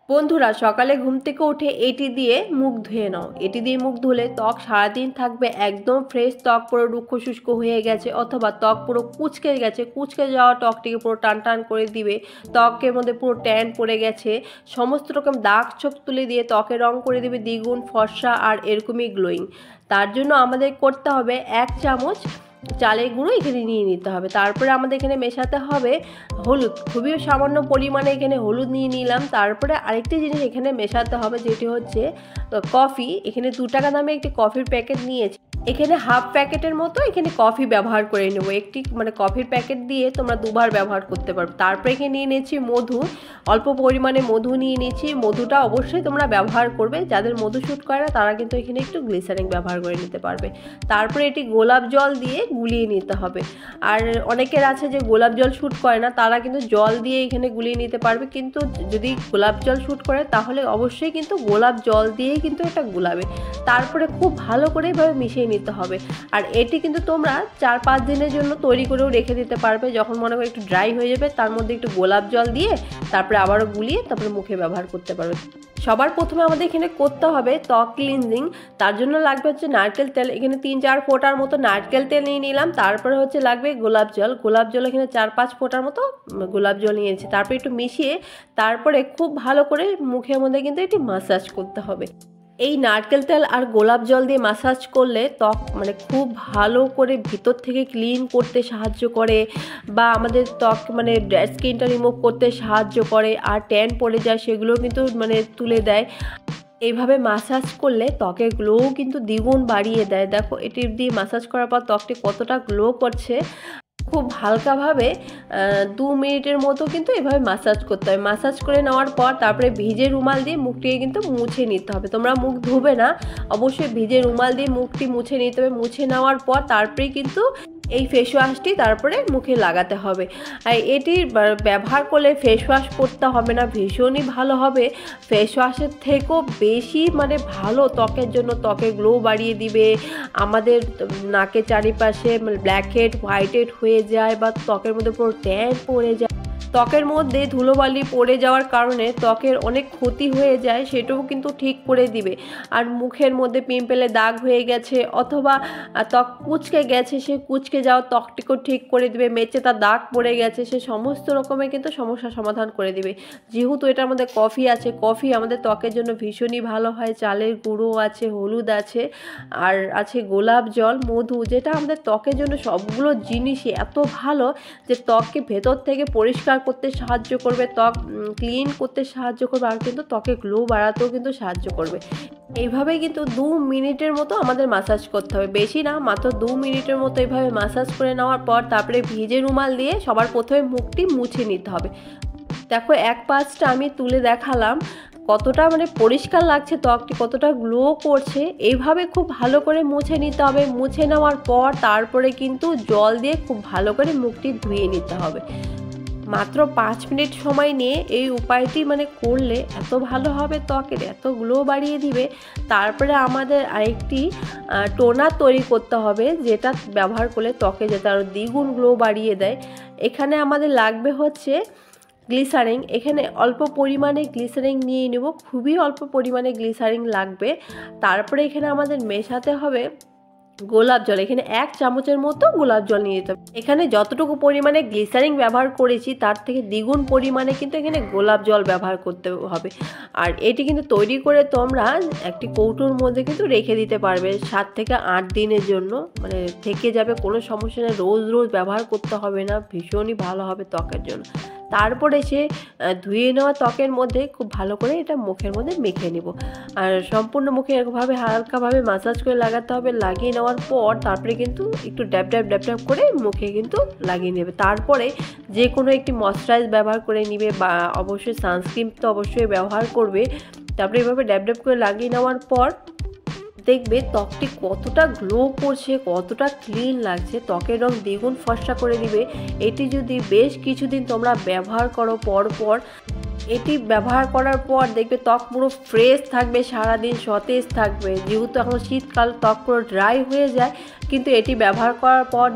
বন্ধুরা সকালে ঘুম থেকে উঠে এটি দিয়ে মুখ ধুয়ে নাও। এটি দিয়ে মুখ ধুলে ত্বক সারাদিন থাকবে একদম ফ্রেশ। ত্বক পুরো রুক্ষ শুষ্ক হয়ে গেছে অথবা ত্বক পুরো কুঁচকে গেছে, কুঁচকে যাওয়া ত্বকটিকে পুরো টান টান করে দিবে। ত্বকের মধ্যে পুরো ট্যান পড়ে গেছে, সমস্ত রকম দাগ ছোপ তুলে দিয়ে ত্বকের রং করে দিবে দ্বিগুণ ফর্সা আর এরকমই গ্লোয়িং। তার জন্য আমাদের করতে হবে 1 চামচ চালের গুঁড়ো এখানে নিয়ে নিতে হবে। তারপরে আমাদের এখানে মেশাতে হবে হলুদ, খুবই সামান্য পরিমাণে এখানে হলুদ নিয়ে নিলাম। তারপরে আরেকটি জিনিস এখানে মেশাতে হবে, যেটি হচ্ছে কফি। এখানে 2 টাকা দামে একটি কফির প্যাকেট নিয়েছি। এখানে হাফ প্যাকেটের মতো এখানে কফি ব্যবহার করে নেবো। একটি কফির প্যাকেট দিয়ে তোমরা 2 বার ব্যবহার করতে পারবে। তারপরে এখানে নিয়ে নিয়েছি মধু, অল্প পরিমাণে মধু নিয়ে নিয়েছি। মধুটা অবশ্যই তোমরা ব্যবহার করবে, যাদের মধু শ্যুট করে না তারা কিন্তু এখানে একটু গ্লিসারিন ব্যবহার করে নিতে পারবে। তারপরে এটি গোলাপ জল দিয়ে গুলিয়ে নিতে হবে। আর অনেকের আছে যে গোলাপ জল শ্যুট করে না, তারা কিন্তু জল দিয়ে এখানে গুলিয়ে নিতে পারবে। কিন্তু যদি গোলাপ জল শ্যুট করে তাহলে অবশ্যই কিন্তু গোলাপ জল দিয়েই কিন্তু এটা গুলাবে। তারপরে খুব ভালো করে এভাবে মিশিয়ে নিতে হবে। আর এটি কিন্তু তোমরা 4-5 দিনের জন্য তৈরি করেও রেখে দিতে পারবে। যখন মনে করো একটু ড্রাই হয়ে যাবে, তার মধ্যে একটু গোলাপ জল দিয়ে তারপরে আবারও গুলিয়ে তারপরে মুখে ব্যবহার করতে পারবে। সবার প্রথমে আমাদের এখানে করতে হবে ত্বক ক্লিনজিং। তার জন্য লাগবে হচ্ছে নারকেল তেল। এখানে 3-4 ফোঁটার মতো নারকেল তেল নিয়ে নিলাম। তারপরে হচ্ছে লাগবে গোলাপ জল। গোলাপ জল এখানে 4-5 ফোঁটার মতো গোলাপ জল নিয়েছি। তারপরে একটু মিশিয়ে তারপরে খুব ভালো করে মুখের মধ্যে কিন্তু এটি মাসাজ করতে হবে। এই নারকেল তেল আর গোলাপ জল দিয়ে মাসাজ করলে ত্বক খুব ভালো করে ভিতর থেকে ক্লিন করতে সাহায্য করে, বা আমাদের ত্বক ডেড স্কিনটা রিমুভ করতে সাহায্য করে। আর ট্যান পড়ে যায় সেগুলো কিন্তু তুলে দেয়। এইভাবে মাসাজ করলে ত্বকের গ্লোও কিন্তু দ্বিগুণ বাড়িয়ে দেয়। দেখো এটি দিয়ে মাসাজ করার পর ত্বকটি কতটা গ্লো করছে। খুব হালকাভাবে 2 মিনিটের মতো কিন্তু এভাবে মাসাজ করতে হবে। মাসাজ করে নেওয়ার পর তারপরে ভিজে রুমাল দিয়ে মুখটিকে কিন্তু মুছে নিতে হবে। তোমরা মুখ ধুবে না, অবশ্যই ভিজে রুমাল দিয়ে মুখটি মুছে নিতে হবে। মুছে নেওয়ার পর তারপরেই কিন্তু এই ফেস ওয়াশটি তারপরে মুখে লাগাতে হবে। আর এটি ব্যবহার করলে ফেস ওয়াশ করতে হবে না, ভীষণই ভালো হবে। ফেস ওয়াশের থেকেও বেশি ভালো ত্বকের জন্য, ত্বকের গ্লো বাড়িয়ে দিবে। আমাদের নাকের চারিপাশে ব্ল্যাক হেড হোয়াইট হেড হয়ে যায়, বা ত্বকের মধ্যে পুরো ট্যান পড়ে যায়, ত্বকের মধ্যে ধুলোবালি পড়ে যাওয়ার কারণে ত্বকের অনেক ক্ষতি হয়ে যায়, সেটাও কিন্তু ঠিক করে দিবে। আর মুখের মধ্যে পিম্পলের দাগ হয়ে গেছে অথবা ত্বক কুঁচকে গেছে, সে কুঁচকে যাওয়া ত্বকটিকেও ঠিক করে দিবে। মেচে তার দাগ পড়ে গেছে, সে সমস্ত রকমের কিন্তু সমস্যার সমাধান করে দিবে। যেহেতু এটার মধ্যে কফি আছে, কফি আমাদের ত্বকের জন্য ভীষণই ভালো হয়। চালের গুঁড়ো আছে, হলুদ আছে, আর আছে গোলাপ জল, মধু, যেটা আমাদের ত্বকের জন্য সবগুলো জিনিসই এত ভালো যে ত্বককে ভেতর থেকে পরিষ্কার করতে সাহায্য করবে, ত্বক ক্লিন করতে সাহায্য করবে, আর কিন্তু ত্বকে গ্লো বাড়াতেও কিন্তু সাহায্য করবে। এইভাবে কিন্তু 2 মিনিটের মতো আমাদের মাসাজ করতে হবে, বেশি না, মাত্র 2 মিনিটের মতো এইভাবে মাসাজ করে নেওয়ার পর তারপরে ভিজে রুমাল দিয়ে সবার প্রথমে মুখটি মুছে নিতে হবে। দেখো এক পাশটা আমি তুলে দেখালাম কতটা পরিষ্কার লাগছে, ত্বকটি কতটা গ্লো করছে। এইভাবে খুব ভালো করে মুছে নিতে হবে। মুছে নেওয়ার পর তারপরে কিন্তু জল দিয়ে খুব ভালো করে মুখটি ধুয়ে নিতে হবে। মাত্র 5 মিনিট সময় নিয়ে এই উপায়টি করলে এত ভালো হবে, ত্বকের এত গ্লো বাড়িয়ে দিবে। তারপরে আমাদের আরেকটি টোনার তৈরি করতে হবে, যেটা ব্যবহার করলে ত্বকে যাতে আরও দ্বিগুণ গ্লো বাড়িয়ে দেয়। এখানে আমাদের লাগবে হচ্ছে গ্লিসারিন। এখানে অল্প পরিমাণে গ্লিসারিন নিয়ে নেব, খুবই অল্প পরিমাণে গ্লিসারিন লাগবে। তারপরে এখানে আমাদের মেশাতে হবে গোলাপ জল। এখানে 1 চামচের মতো গোলাপ জল নিয়ে নিতে হবে। এখানে যতটুকু পরিমাণে গ্লিসারিন ব্যবহার করেছি তার থেকে দ্বিগুণ পরিমাণে কিন্তু এখানে গোলাপ জল ব্যবহার করতে হবে। আর এটি কিন্তু তৈরি করে তোমরা একটি কৌটোর মধ্যে কিন্তু রেখে দিতে পারবে 7 থেকে 8 দিনের জন্য, থেকে যাবে, কোনো সমস্যা নেই। রোজ রোজ ব্যবহার করতে হবে না, ভীষণই ভালো হবে ত্বকের জন্য। তারপরে সে ধুয়ে নেওয়া ত্বকের মধ্যে খুব ভালো করে এটা মুখের মধ্যে মেখে নিব। আর সম্পূর্ণ মুখে এরকমভাবে হালকাভাবে মাসাজ করে লাগাতে হবে। লাগিয়ে নেওয়ার পর তারপরে কিন্তু একটু ড্যাব ড্যাব করে মুখে কিন্তু লাগিয়ে নেবে। তারপরে যে কোনো একটি ময়শ্চারাইজ ব্যবহার করে নিবে, বা অবশ্যই সানস্ক্রিন তো অবশ্যই ব্যবহার করবে। তারপরে এভাবে ড্যাব করে লাগিয়ে নেওয়ার পর দেখবে ত্বকটি কতটা গ্লো করছে, কতটা ক্লিন লাগছে, ত্বকের রং দ্বিগুণ ফর্সা করে দিবে। এটি যদি বেশ কিছুদিন তোমরা ব্যবহার করো পর এটি ব্যবহার করার পর দেখবে ত্বক পুরো ফ্রেশ থাকবে, সারাদিন সতেজ থাকবে। যেহেতু এখন শীতকাল, ত্বক পুরো ড্রাই হয়ে যায়, কিন্তু এটি ব্যবহার করার পর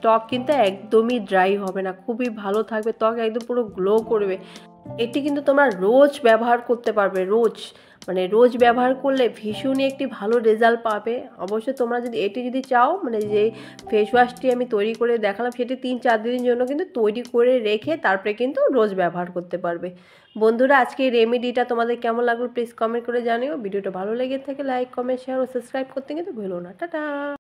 ত্বক কিন্তু একদমই ড্রাই হবে না, খুবই ভালো থাকবে, ত্বক একদম পুরো গ্লো করবে। এটি কিন্তু তোমরা রোজ ব্যবহার করতে পারবে, রোজ মানে রোজ ব্যবহার করলে ভীষণই একটি ভালো রেজাল্ট পাবে। অবশ্যই তোমরা যদি এটি যদি চাও, মানে যে ফেস ওয়াশটি আমি তৈরি করে দেখালাম সেটি 3-4 দিনের জন্য কিন্তু তৈরি করে রেখে তারপরে কিন্তু রোজ ব্যবহার করতে পারবে। বন্ধুরা, আজকে এই রেমেডিটা তোমাদের কেমন লাগলো প্লিজ কমেন্ট করে জানিও। ভিডিওটা ভালো লেগে থাকে লাইক কমেন্ট শেয়ার ও সাবস্ক্রাইব করতে কিন্তু ভুলো না। টাটা।